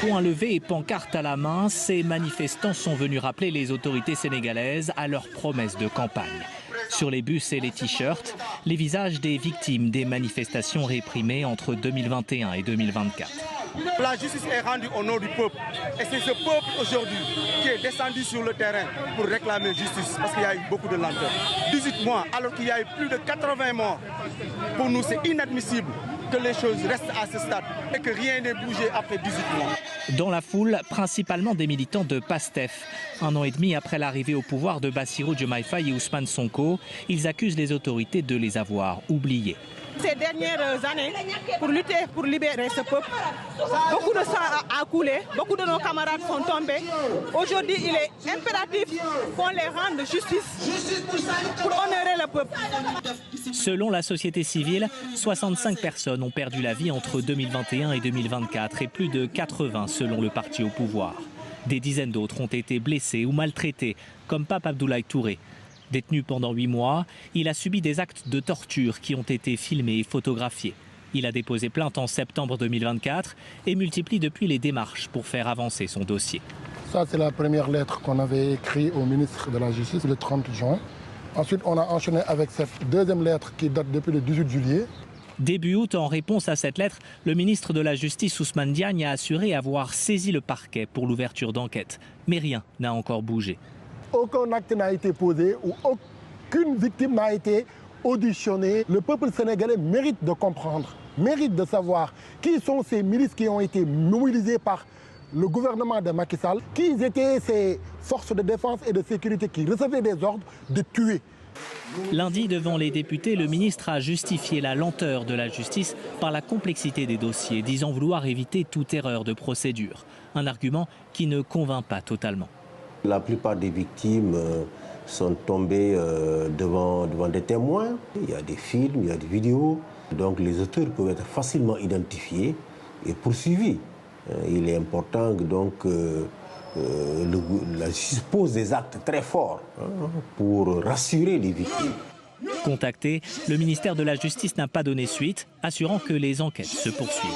Poing levé et pancarte à la main, ces manifestants sont venus rappeler les autorités sénégalaises à leurs promesses de campagne. Sur les bus et les t-shirts, les visages des victimes des manifestations réprimées entre 2021 et 2024. La justice est rendue au nom du peuple. Et c'est ce peuple aujourd'hui qui est descendu sur le terrain pour réclamer justice. Parce qu'il y a eu beaucoup de lenteur. 18 mois, alors qu'il y a eu plus de 80 morts. Pour nous, c'est inadmissible que les choses restent à ce stade et que rien n'ait bougé après 18 mois. Dans la foule, principalement des militants de PASTEF. 1 an et demi après l'arrivée au pouvoir de Bassirou Diomaye Faye et Ousmane Sonko, ils accusent les autorités de les avoir oubliés. Ces dernières années, pour lutter, pour libérer ce peuple, beaucoup de sang a coulé, beaucoup de nos camarades sont tombés. Aujourd'hui, il est impératif qu'on les rende justice pour honorer le peuple. Selon la société civile, 65 personnes ont perdu la vie entre 2021 et 2024 et plus de 80 selon le parti au pouvoir. Des dizaines d'autres ont été blessés ou maltraités, comme Pape Abdoulaye Touré. Détenu pendant 8 mois, il a subi des actes de torture qui ont été filmés et photographiés. Il a déposé plainte en septembre 2024 et multiplie depuis les démarches pour faire avancer son dossier. Ça, c'est la première lettre qu'on avait écrite au ministre de la Justice le 30 juin. Ensuite, on a enchaîné avec cette deuxième lettre qui date depuis le 18 juillet. Début août, en réponse à cette lettre, le ministre de la Justice Ousmane Diagne a assuré avoir saisi le parquet pour l'ouverture d'enquête. Mais rien n'a encore bougé. Aucun acte n'a été posé ou aucune victime n'a été auditionnée. Le peuple sénégalais mérite de comprendre, mérite de savoir qui sont ces milices qui ont été mobilisées par le gouvernement de Macky Sall, qui étaient ces forces de défense et de sécurité qui recevaient des ordres de tuer. Lundi, devant les députés, le ministre a justifié la lenteur de la justice par la complexité des dossiers, disant vouloir éviter toute erreur de procédure. Un argument qui ne convainc pas totalement. La plupart des victimes sont tombées devant des témoins. Il y a des films, il y a des vidéos. Donc les auteurs peuvent être facilement identifiés et poursuivis. Il est important donc la justice pose des actes très forts pour rassurer les victimes. Contacté, le ministère de la Justice n'a pas donné suite, assurant que les enquêtes se poursuivent.